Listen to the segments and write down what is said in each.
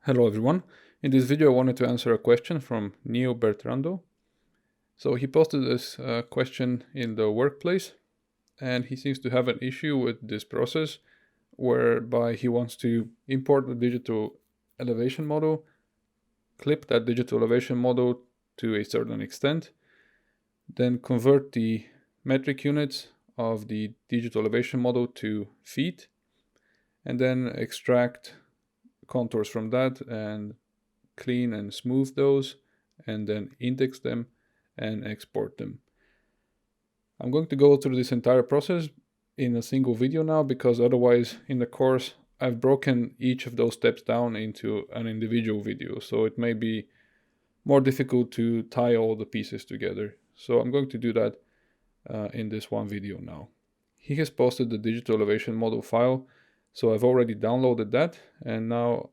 Hello everyone. In this video I wanted to answer a question from Neo Bertrando. So he posted this question in the workplace, and he seems to have an issue with this process whereby he wants to import the digital elevation model, clip that digital elevation model to a certain extent, then convert the metric units of the digital elevation model to feet, and then extract contours from that and clean and smooth those, and then index them and export them. I'm going to go through this entire process in a single video now, because otherwise in the course I've broken each of those steps down into an individual video, so it may be more difficult to tie all the pieces together. So I'm going to do that in this one video now. He has posted the digital elevation model file, so I've already downloaded that, and now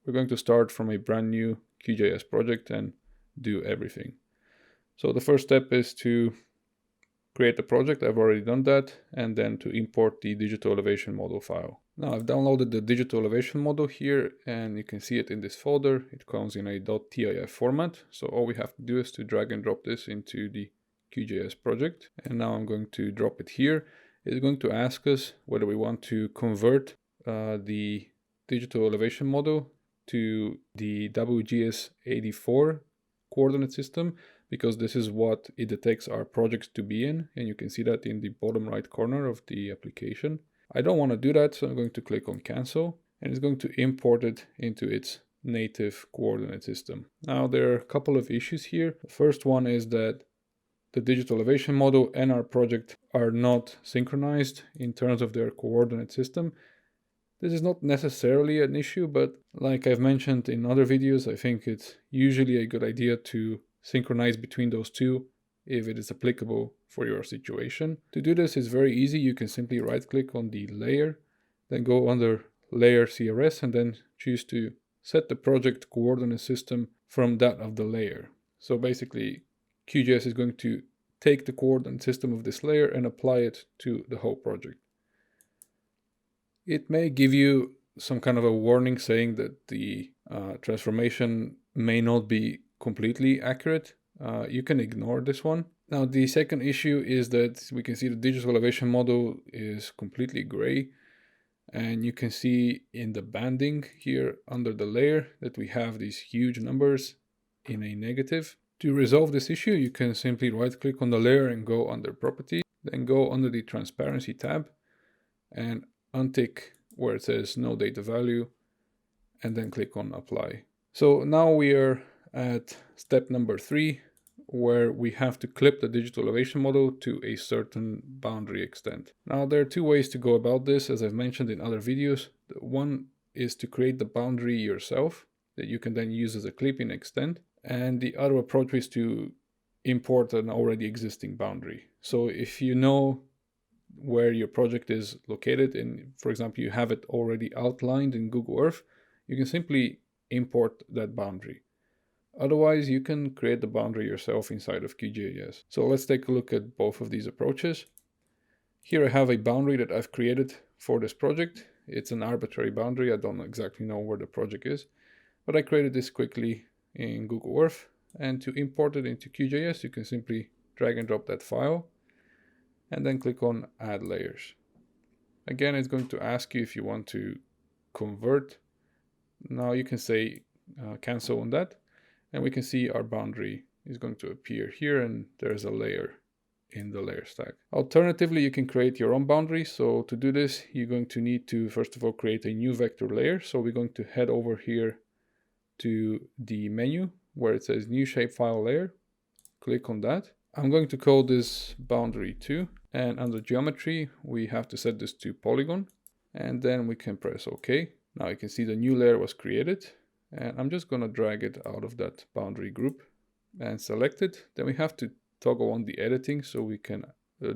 we're going to start from a brand new QGIS project and do everything. So the first step is to create a project. I've already done that, and then to import the digital elevation model file. Now I've downloaded the digital elevation model here, and you can see it in this folder. It comes in a .tif format, so all we have to do is to drag and drop this into the QGIS project. And now I'm going to drop it here. It's going to ask us whether we want to convert the digital elevation model to the WGS 84 coordinate system, because this is what it detects our projects to be in, and you can see that in the bottom right corner of the application. I don't want to do that, so I'm going to click on cancel, and it's going to import it into its native coordinate system. Now there are a couple of issues here. The first one is that the digital elevation model and our project are not synchronized in terms of their coordinate system. This is not necessarily an issue, but like I've mentioned in other videos, I think it's usually a good idea to synchronize between those two if it is applicable for your situation. To do this is very easy. You can simply right click on the layer, then go under layer CRS, and then choose to set the project coordinate system from that of the layer. So basically QGIS is going to take the coordinate system of this layer and apply it to the whole project. It may give you some kind of a warning saying that the transformation may not be completely accurate. You can ignore this one. Now the second issue is that we can see the digital elevation model is completely gray, and you can see in the banding here under the layer that we have these huge numbers in a negative. To resolve this issue, you can simply right click on the layer and go under properties, then go under the transparency tab and untick where it says no data value, and then click on apply. So now we are at step number 3, where we have to clip the digital elevation model to a certain boundary extent. Now there are two ways to go about this, as I've mentioned in other videos. One is to create the boundary yourself that you can then use as a clipping extent, and the other approach is to import an already existing boundary. So if you know where your project is located, and for example you have it already outlined in Google Earth, you can simply import that boundary. Otherwise you can create the boundary yourself inside of QGIS. So let's take a look at both of these approaches. Here I have a boundary that I've created for this project. It's an arbitrary boundary. I don't exactly know where the project is, but I created this quickly in Google Earth, and to import it into QGIS you can simply drag and drop that file and then click on add layers. Again, it's going to ask you if you want to convert. Now you can say cancel on that, and we can see our boundary is going to appear here, and there's a layer in the layer stack. Alternatively, you can create your own boundary. So to do this, you're going to need to first of all create a new vector layer. So we're going to head over here to the menu where it says new shapefile layer. Click on that. I'm going to call this boundary 2, and under geometry we have to set this to polygon, and then we can press OK. Now you can see the new layer was created, and I'm just going to drag it out of that boundary group and select it. Then we have to toggle on the editing so we can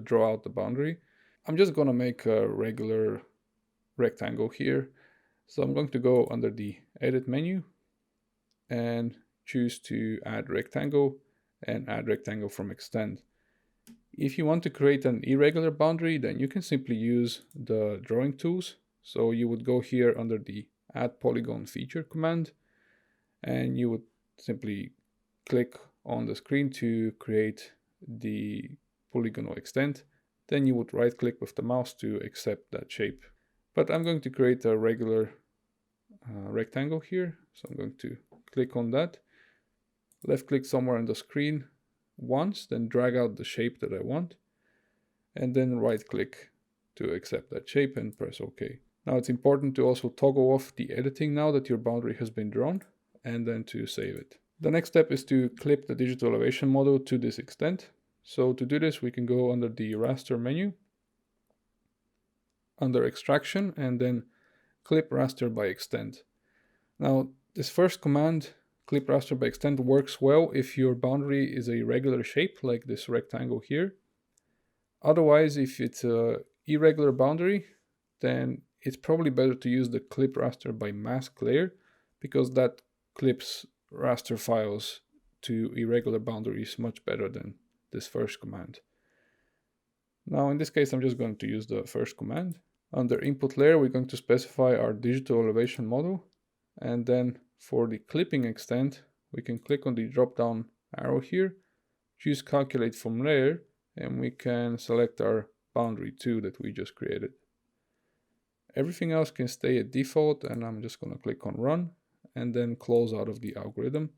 draw out the boundary. I'm just going to make a regular rectangle here, so I'm going to go under the edit menu and choose to add rectangle, and add rectangle from extend. If you want to create an irregular boundary, then you can simply use the drawing tools. So you would go here under the add polygon feature command, and you would simply click on the screen to create the polygonal extent. Then you would right click with the mouse to accept that shape. But I'm going to create a regular rectangle here. So I'm going to click on that, left click somewhere on the screen once, then drag out the shape that I want, and then right click to accept that shape and press OK. Now it's important to also toggle off the editing now that your boundary has been drawn, and then to save it. The next step is to clip the digital elevation model to this extent. So to do this, we can go under the raster menu, under extraction, and then clip raster by extent. Now this first command, clip raster by extent, works well if your boundary is a regular shape like this rectangle here. Otherwise, if it's a irregular boundary, then it's probably better to use the clip raster by mask layer, because that clips raster files to irregular boundaries much better than this first command. Now in this case, I'm just going to use the first command. Under input layer, we're going to specify our digital elevation model, and then for the clipping extent, we can click on the drop down arrow here, choose calculate from layer, and we can select our boundary 2 that we just created. Everything else can stay at default, and I'm just going to click on run and then close out of the algorithm.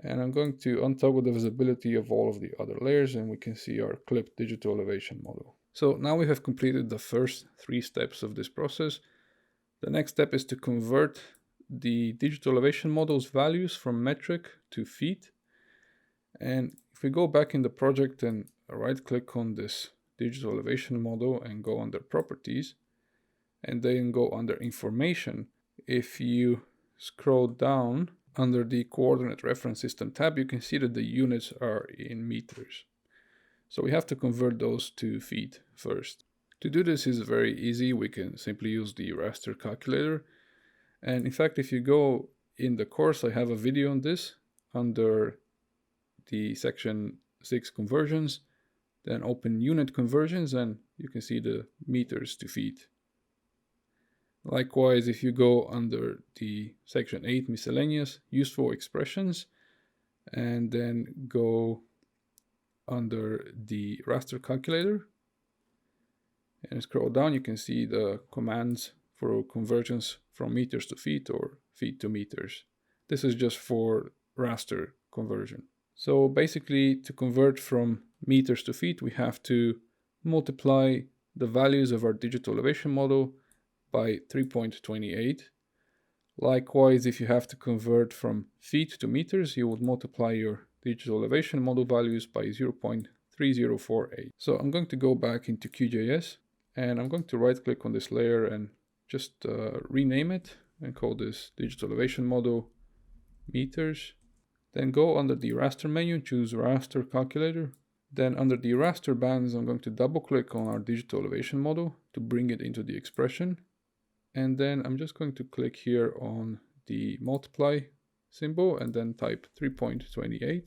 And I'm going to untoggle the visibility of all of the other layers, and we can see our clipped digital elevation model. So now we have completed the first 3 steps of this process. The next step is to convert the digital elevation model's values from metric to feet. And if we go back in the project and right click on this digital elevation model and go under properties, and then go under information, if you scroll down under the coordinate reference system tab, you can see that the units are in meters. So we have to convert those to feet first. To do this is very easy. We can simply use the raster calculator. And in fact, if you go in the course, I have a video on this under the section 6 conversions, then open unit conversions, and you can see the meters to feet. Likewise, if you go under the section 8 miscellaneous useful expressions, and then go under the raster calculator and scroll down, you can see the commands for conversions from meters to feet or feet to meters. This is just for raster conversion. So basically, to convert from meters to feet, we have to multiply the values of our digital elevation model by 3.28. Likewise, if you have to convert from feet to meters, you would multiply your digital elevation model values by 0.3048. So I'm going to go back into QGIS, and I'm going to right click on this layer and just rename it and call this digital elevation model meters. Then go under the raster menu, choose raster calculator. Then under the raster bands, I'm going to double click on our digital elevation model to bring it into the expression. And then I'm just going to click here on the multiply symbol and then type 3.28.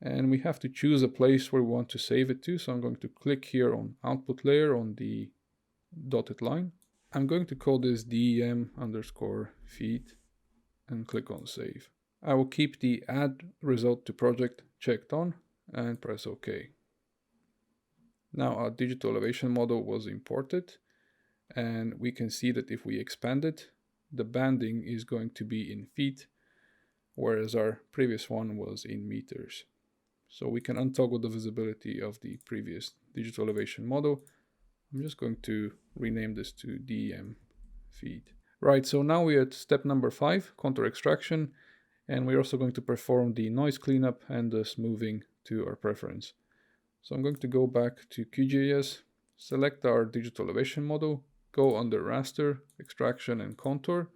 And we have to choose a place where we want to save it to. So I'm going to click here on output layer on the dotted line. I'm going to call this DEM underscore feed and click on save. I will keep the add result to project checked on and press OK. Now our digital elevation model was imported, and we can see that if we expand it, the banding is going to be in feet, whereas our previous one was in meters. So we can untoggle the visibility of the previous digital elevation model. I'm just going to rename this to DEM feed. Right, so now we're at step number 5, contour extraction, and we're also going to perform the noise cleanup and the smoothing to our preference. So I'm going to go back to QGIS, select our digital elevation model, go under raster, extraction and contour.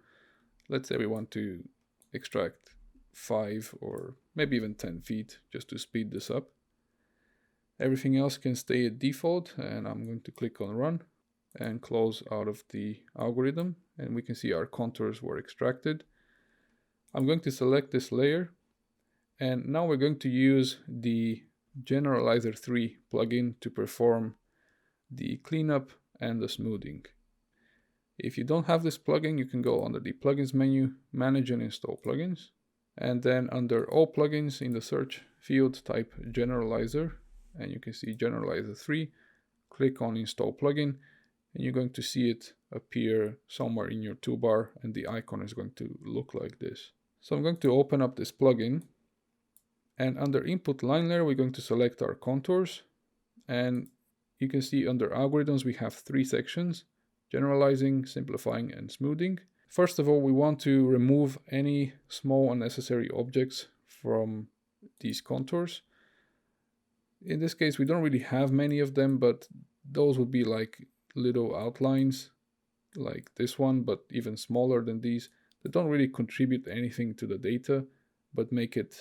Let's say we want to extract 5 or maybe even 10 feet just to speed this up. Everything else can stay at default, and I'm going to click on run and close out of the algorithm, and we can see our contours were extracted. I'm going to select this layer, and now we're going to use the Generalizer 3 plugin to perform the cleanup and the smoothing. If you don't have this plugin, you can go under the plugins menu, manage and install plugins. And then under all plugins in the search field, type generalizer, and you can see generalizer 3. Click on install plugin, and you're going to see it appear somewhere in your toolbar, and the icon is going to look like this. So I'm going to open up this plugin, and under input line layer, we're going to select our contours, and you can see under algorithms, we have 3 sections: generalizing, simplifying, and smoothing. First of all, we want to remove any small unnecessary objects from these contours. In this case, we don't really have many of them, but those would be like little outlines like this one, but even smaller than these, that don't really contribute anything to the data, but make it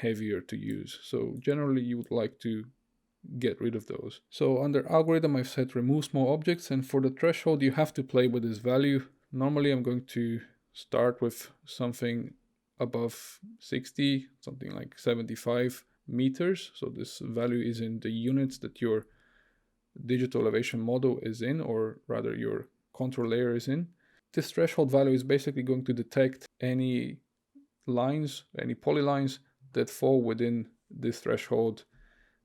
heavier to use. So generally you would like to get rid of those. So under algorithm, I've set remove small objects, and for the threshold, you have to play with this value. Normally I'm going to start with something above 60, something like 75 meters. So this value is in the units that your digital elevation model is in, or rather your contour layer is in. This threshold value is basically going to detect any lines, any polylines that fall within this threshold.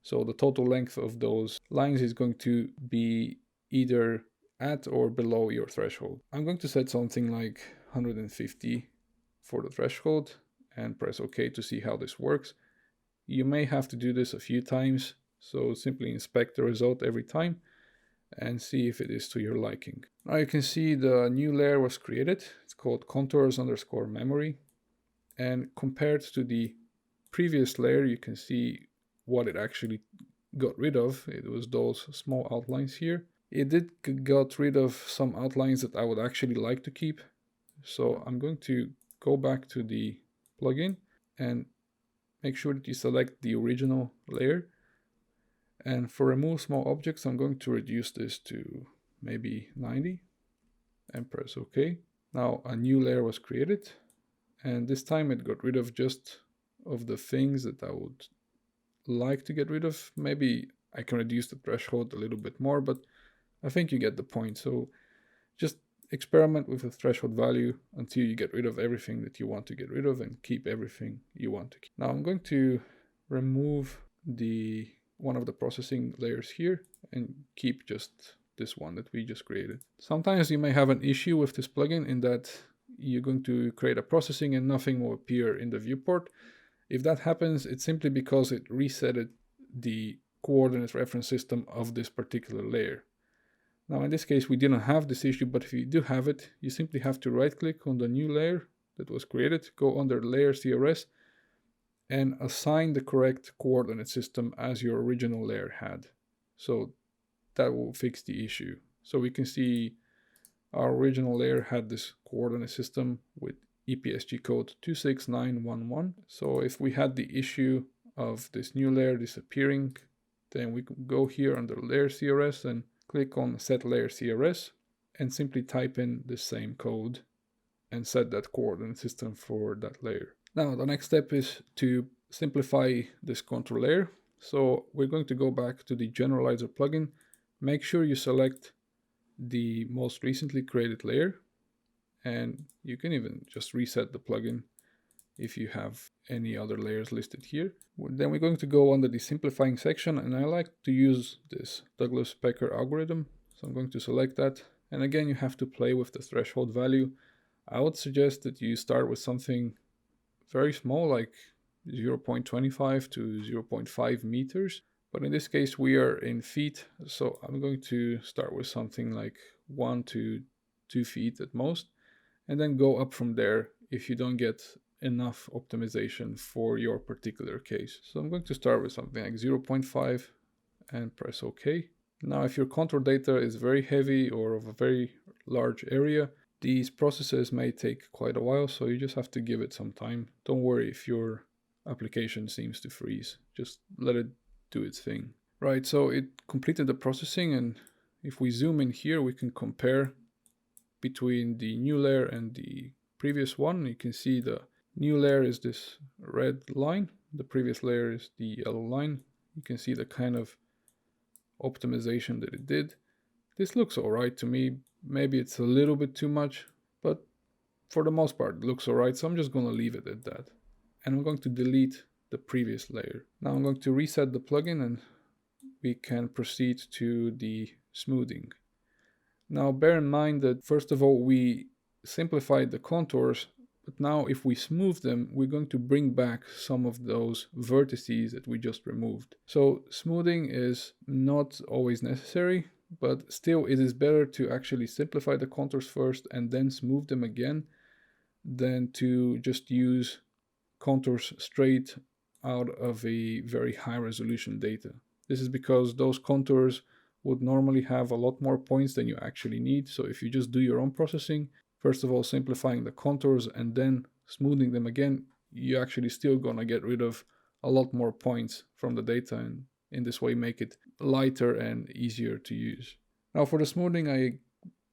So the total length of those lines is going to be either at or below your threshold. I'm going to set something like 150 for the threshold and press OK to see how this works. You may have to do this a few times, so simply inspect the result every time and see if it is to your liking. Now you can see the new layer was created. It's called contours_memory. And compared to the previous layer, you can see what it actually got rid of. It was those small outlines here. It did got rid of some outlines that I would actually like to keep. So I'm going to go back to the plugin and make sure that you select the original layer. And for remove small objects, I'm going to reduce this to maybe 90 and press OK. Now a new layer was created, and this time it got rid of just of the things that I would like to get rid of. Maybe I can reduce the threshold a little bit more, but I think you get the point. So just experiment with the threshold value until you get rid of everything that you want to get rid of and keep everything you want to keep. Now I'm going to remove one of the processing layers here and keep just this one that we just created. Sometimes you may have an issue with this plugin in that you're going to create a processing and nothing will appear in the viewport. If that happens, it's simply because it resetted the coordinate reference system of this particular layer. Now in this case we didn't have this issue, but if you do have it, you simply have to right click on the new layer that was created, go under layer CRS and assign the correct coordinate system as your original layer had. So that will fix the issue. So we can see our original layer had this coordinate system with EPSG code 26911. So if we had the issue of this new layer disappearing, then we can go here under layer CRS and click on set layer CRS and simply type in the same code and set that coordinate system for that layer. Now the next step is to simplify this contour layer. So we're going to go back to the generalizer plugin. Make sure you select the most recently created layer, and you can even just reset the plugin if you have any other layers listed here. Then we're going to go under the simplifying section, and I like to use this Douglas-Becker algorithm. So I'm going to select that. And again, you have to play with the threshold value. I would suggest that you start with something very small, like 0.25 to 0.5 meters. But in this case, we are in feet. So I'm going to start with something like 1 to 2 feet at most, and then go up from there if you don't get enough optimization for your particular case. So I'm going to start with something like 0.5 and press OK. Now, if your contour data is very heavy or of a very large area, these processes may take quite a while, so you just have to give it some time. Don't worry if your application seems to freeze. Just let it do its thing. Right, so it completed the processing, and if we zoom in here, we can compare between the new layer and the previous one. You can see the new layer is this red line, the previous layer is the yellow line. You can see the kind of optimization that it did. This looks alright to me. Maybe it's a little bit too much, but for the most part it looks alright, so I'm just going to leave it at that. And I'm going to delete the previous layer. Now I'm going to reset the plugin and we can proceed to the smoothing. Now bear in mind that first of all we simplified the contours, but now if we smooth them, we're going to bring back some of those vertices that we just removed. So smoothing is not always necessary, but still it is better to actually simplify the contours first and then smooth them again than to just use contours straight out of a very high resolution data. This is because those contours would normally have a lot more points than you actually need. So if you just do your own processing, first of all simplifying the contours and then smoothing them again, you're actually still gonna get rid of a lot more points from the data, and in this way make it lighter and easier to use. Now for the smoothing, I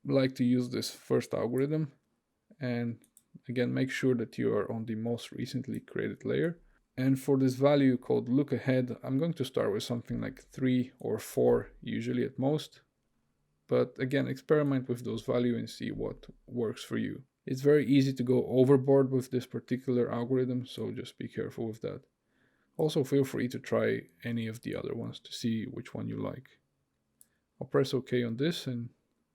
like to use this first algorithm, and again make sure that you are on the most recently created layer. And for this value called look ahead, I'm going to start with something like 3 or 4 usually at most. But again, experiment with those values and see what works for you. It's very easy to go overboard with this particular algorithm, so just be careful with that. Also feel free to try any of the other ones to see which one you like. I'll press OK on this, and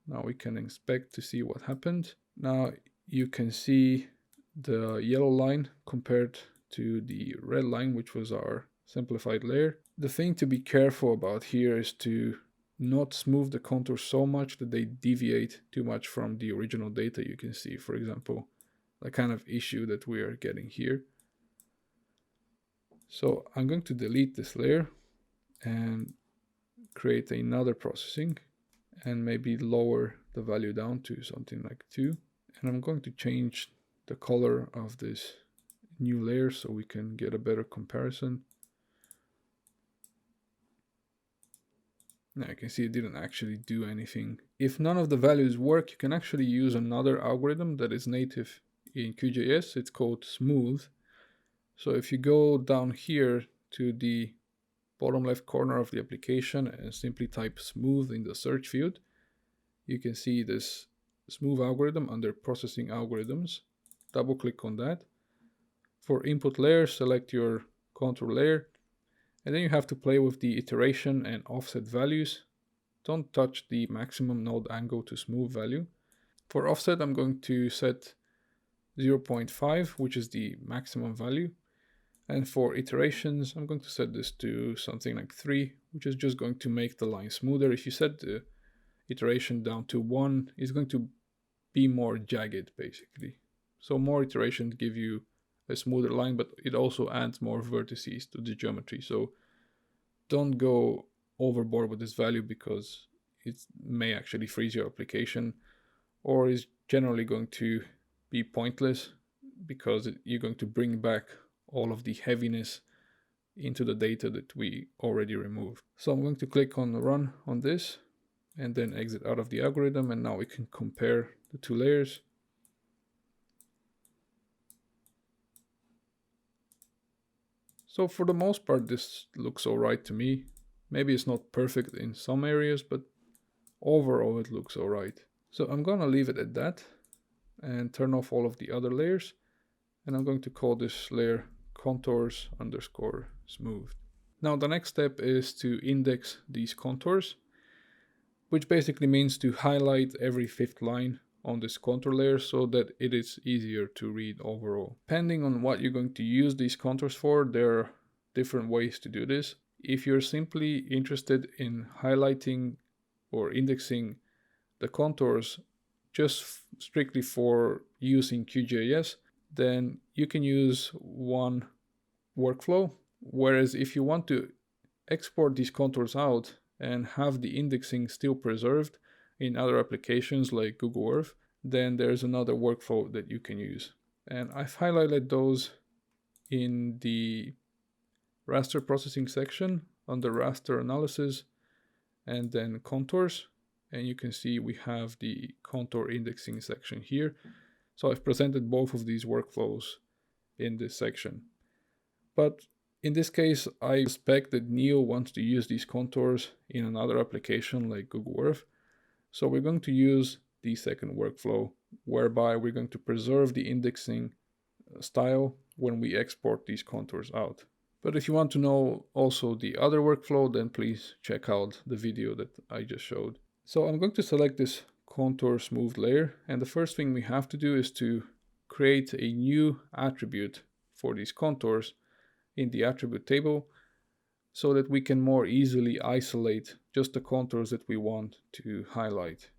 now we can inspect to see what happened. Now you can see the yellow line compared to the red line, which was our simplified layer. The thing to be careful about here is to not smooth the contours so much that they deviate too much from the original data. You can see, for example, the kind of issue that we are getting here. So I'm going to delete this layer and create another processing and maybe lower the value down to something like 2. And I'm going to change the color of this new layer so we can get a better comparison. Now you can see it didn't actually do anything. If none of the values work, you can actually use another algorithm that is native in QGIS. It's called smooth. So if you go down here to the bottom left corner of the application and simply type smooth in the search field, you can see this smooth algorithm under processing algorithms. Double click on that. For input layer, select your contour layer, and then you have to play with the iteration and offset values. Don't touch the maximum node angle to smooth value. For offset, I'm going to set 0.5, which is the maximum value. And for iterations, I'm going to set this to something like 3, which is just going to make the line smoother. If you set the iteration down to 1, it's going to be more jagged, basically. So more iterations give you a smoother line, but it also adds more vertices to the geometry. So don't go overboard with this value because it may actually freeze your application, or is generally going to be pointless because you're going to bring back all of the heaviness into the data that we already removed. So I'm going to click on run on this and then exit out of the algorithm, and now we can compare the two layers. So for the most part, this looks alright to me. Maybe it's not perfect in some areas, but overall it looks alright. So I'm gonna leave it at that and turn off all of the other layers. And I'm going to call this layer contours underscore smooth. Now the next step is to index these contours, which basically means to highlight every 5th line on this contour layer so that it is easier to read overall. Depending on what you're going to use these contours for, there are different ways to do this. If you're simply interested in highlighting or indexing the contours just strictly for use in QGIS, then you can use one workflow. Whereas if you want to export these contours out and have the indexing still preserved in other applications like Google Earth, then there's another workflow that you can use. And I've highlighted those in the raster processing section under raster analysis and then contours. And you can see we have the contour indexing section here. So I've presented both of these workflows in this section. But in this case, I expect that Neo wants to use these contours in another application like Google Earth. So we're going to use the second workflow, whereby we're going to preserve the indexing style when we export these contours out. But if you want to know also the other workflow, then please check out the video that I just showed. So I'm going to select this contour smooth layer, and the first thing we have to do is to create a new attribute for these contours in the attribute table, so that we can more easily isolate just the contours that we want to highlight.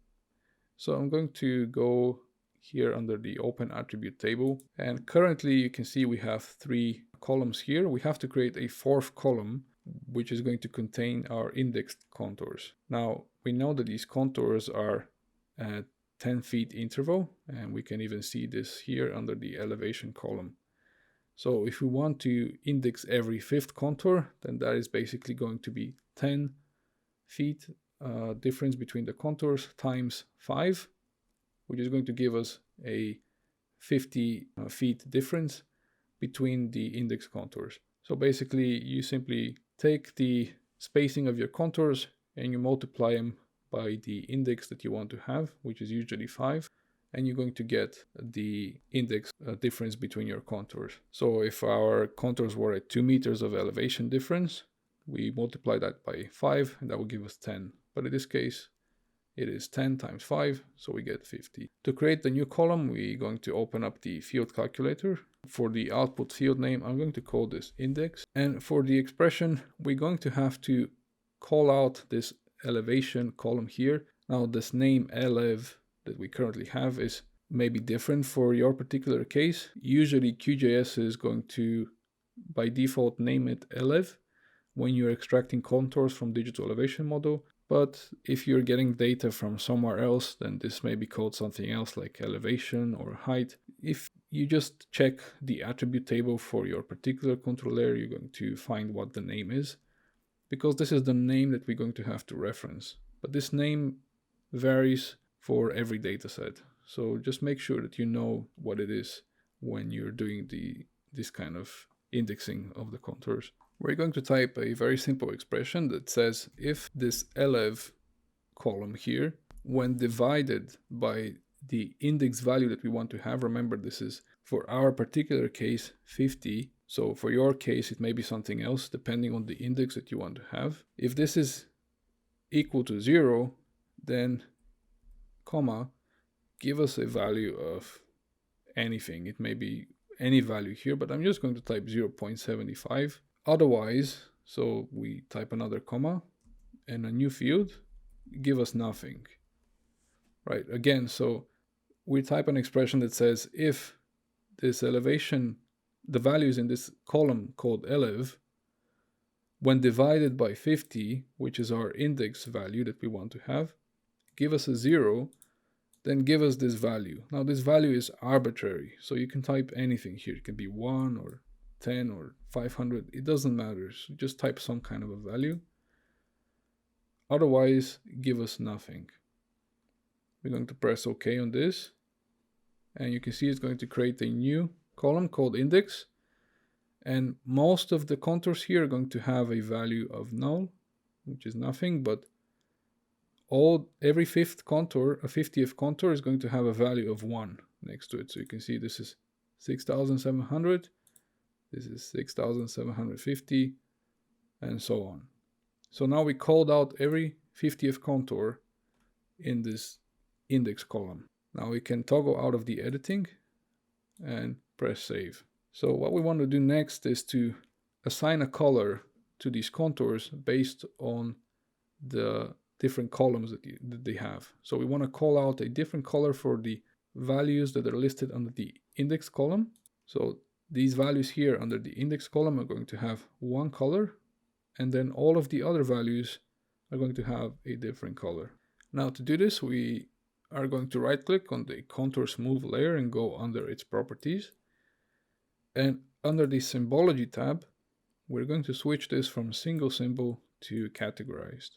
So I'm going to go here under the open attribute table, and currently you can see we have 3 columns here. We have to create a 4th column which is going to contain our indexed contours. Now we know that these contours are at 10 feet interval, and we can even see this here under the elevation column. So if we want to index every 5th contour, then that is basically going to be 10 feet difference between the contours times 5, which is going to give us a 50 feet difference between the index contours. So basically you simply take the spacing of your contours and you multiply them by the index that you want to have, which is usually 5. And you're going to get the index difference between your contours. So if our contours were at 2 meters of elevation difference, we multiply that by 5 and that will give us 10. But in this case, it is 10 times 5, so we get 50. To create the new column, we're going to open up the field calculator. For the output field name, I'm going to call this index. And for the expression, we're going to have to call out this elevation column here. Now this name elev that we currently have is maybe different for your particular case. Usually QGIS is going to by default name it elev when you're extracting contours from digital elevation model. But if you're getting data from somewhere else, then this may be called something else like elevation or height. If you just check the attribute table for your particular contour layer, you're going to find what the name is, because this is the name that we're going to have to reference. But this name varies for every dataset. So just make sure that you know what it is when you're doing this kind of indexing of the contours. We're going to type a very simple expression that says if this elev column here, when divided by the index value that we want to have, remember this is for our particular case 50, so for your case it may be something else depending on the index that you want to have. If this is equal to 0, then comma, give us a value of anything. It may be any value here, but I'm just going to type 0.75. Otherwise, so we type another comma and a new field, give us nothing. Right, again, so we type an expression that says if this elevation, the values in this column called elev, when divided by 50, which is our index value that we want to have, give us a 0, then give us this value. Now this value is arbitrary, so you can type anything here. It can be 1 or 10 or 500, it doesn't matter. So just type some kind of a value. Otherwise, give us nothing. We're going to press OK on this, and you can see it's going to create a new column called index, and most of the contours here are going to have a value of null, which is nothing, but every 5th contour, a 50th contour, is going to have a value of 1 next to it. So you can see this is 6,700, this is 6,750, and so on. So now we called out every 50th contour in this index column. Now we can toggle out of the editing and press save. So what we want to do next is to assign a color to these contours based on the different columns that they have. So we want to call out a different color for the values that are listed under the index column. So these values here under the index column are going to have one color, and then all of the other values are going to have a different color. Now to do this, we are going to right click on the contour smooth layer and go under its properties. And under the symbology tab, we're going to switch this from single symbol to categorized.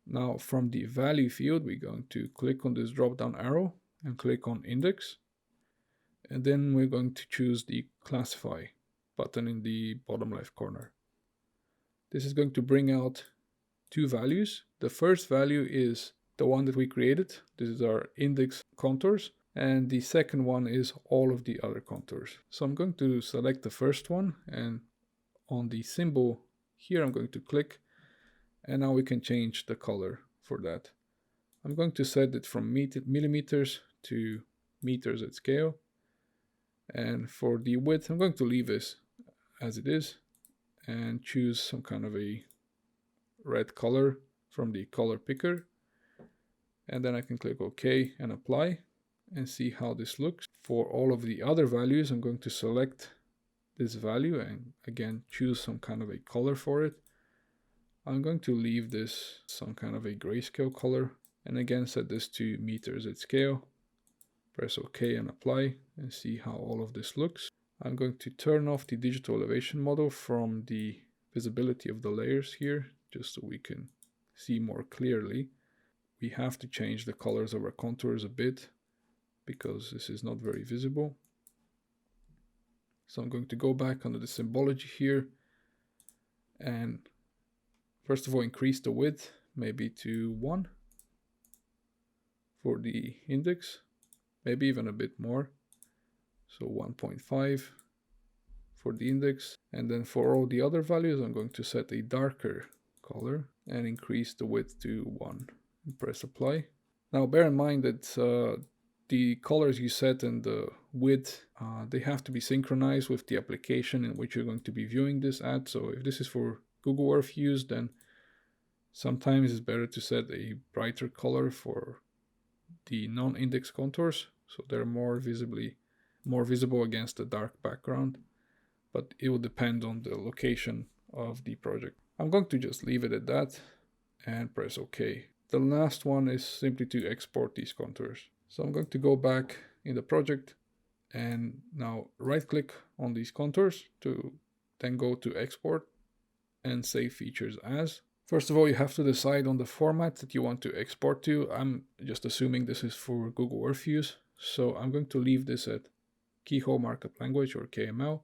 Now from the value field, we're going to click on this drop down arrow and click on index. And then we're going to choose the classify button in the bottom left corner. This is going to bring out two values. The first value is the one that we created. This is our index contours. And the second one is all of the other contours. So I'm going to select the first one, and on the symbol here I'm going to click, and now we can change the color for that. I'm going to set it from millimeters to meters at scale. And for the width, I'm going to leave this as it is and choose some kind of a red color from the color picker. And then I can click OK and apply and see how this looks. For all of the other values, I'm going to select this value and again choose some kind of a color for it. I'm going to leave this some kind of a grayscale color and again set this to meters at scale. Press OK and apply and see how all of this looks. I'm going to turn off the digital elevation model from the visibility of the layers here just so we can see more clearly. We have to change the colors of our contours a bit because this is not very visible. So I'm going to go back under the symbology here and first of all increase the width maybe to 1 for the index, maybe even a bit more, so 1.5 for the index. And then for all the other values I'm going to set a darker color and increase the width to 1 and press apply. Now bear in mind that the colors you set and the width, they have to be synchronized with the application in which you're going to be viewing this at. So if this is for Google Earth use, then sometimes it's better to set a brighter color for the non-index contours, so they're more visible against the dark background, but it will depend on the location of the project. I'm going to just leave it at that and press OK. The last one is simply to export these contours. So I'm going to go back in the project and now right click on these contours to then go to export and save features as. First of all, you have to decide on the format that you want to export to. I'm just assuming this is for Google Earth use, so I'm going to leave this at Keyhole Markup Language or KML,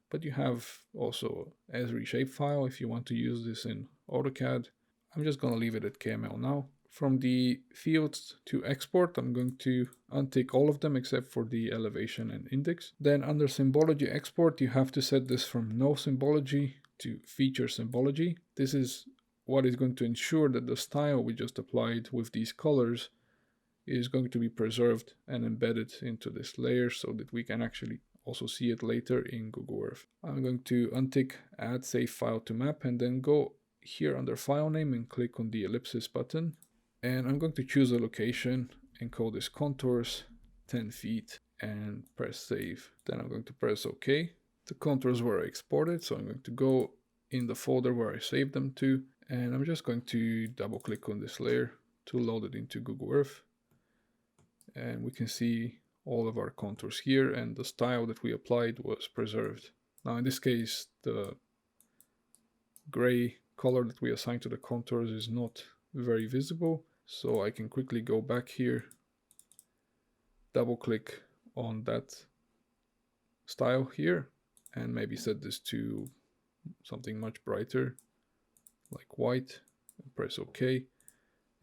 but you have also Esri shapefile if you want to use this in AutoCAD. I'm just going to leave it at KML now. From the fields to export, I'm going to untick all of them except for the elevation and index. Then under symbology export, you have to set this from no symbology to feature symbology. This is what is going to ensure that the style we just applied with these colors is going to be preserved and embedded into this layer so that we can actually also see it later in Google Earth. I'm going to untick add save file to map and then go here under file name and click on the ellipsis button. And I'm going to choose a location and call this contours 10 feet and press save. Then I'm going to press OK. The contours were exported, so I'm going to go in the folder where I saved them to, and I'm just going to double click on this layer to load it into Google Earth. And we can see all of our contours here, and the style that we applied was preserved. Now in this case, the gray color that we assigned to the contours is not very visible, so I can quickly go back here, double click on that style here, and maybe set this to something much brighter, like white, and press OK.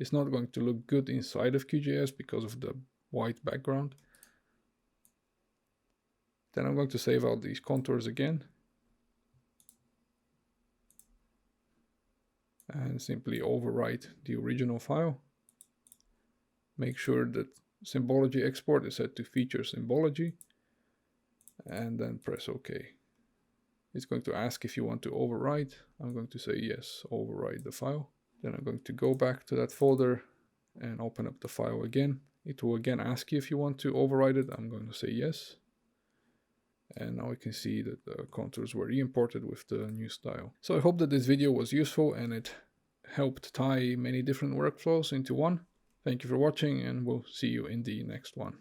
It's not going to look good inside of QGIS because of the white background. Then I'm going to save out these contours again and simply overwrite the original file. Make sure that symbology export is set to feature symbology and then press OK. It's going to ask if you want to overwrite. I'm going to say yes, overwrite the file. Then I'm going to go back to that folder and open up the file again. It will again ask you if you want to overwrite it. I'm going to say yes. And now we can see that the contours were re-imported with the new style. So I hope that this video was useful and it helped tie many different workflows into one. Thank you for watching, and we'll see you in the next one.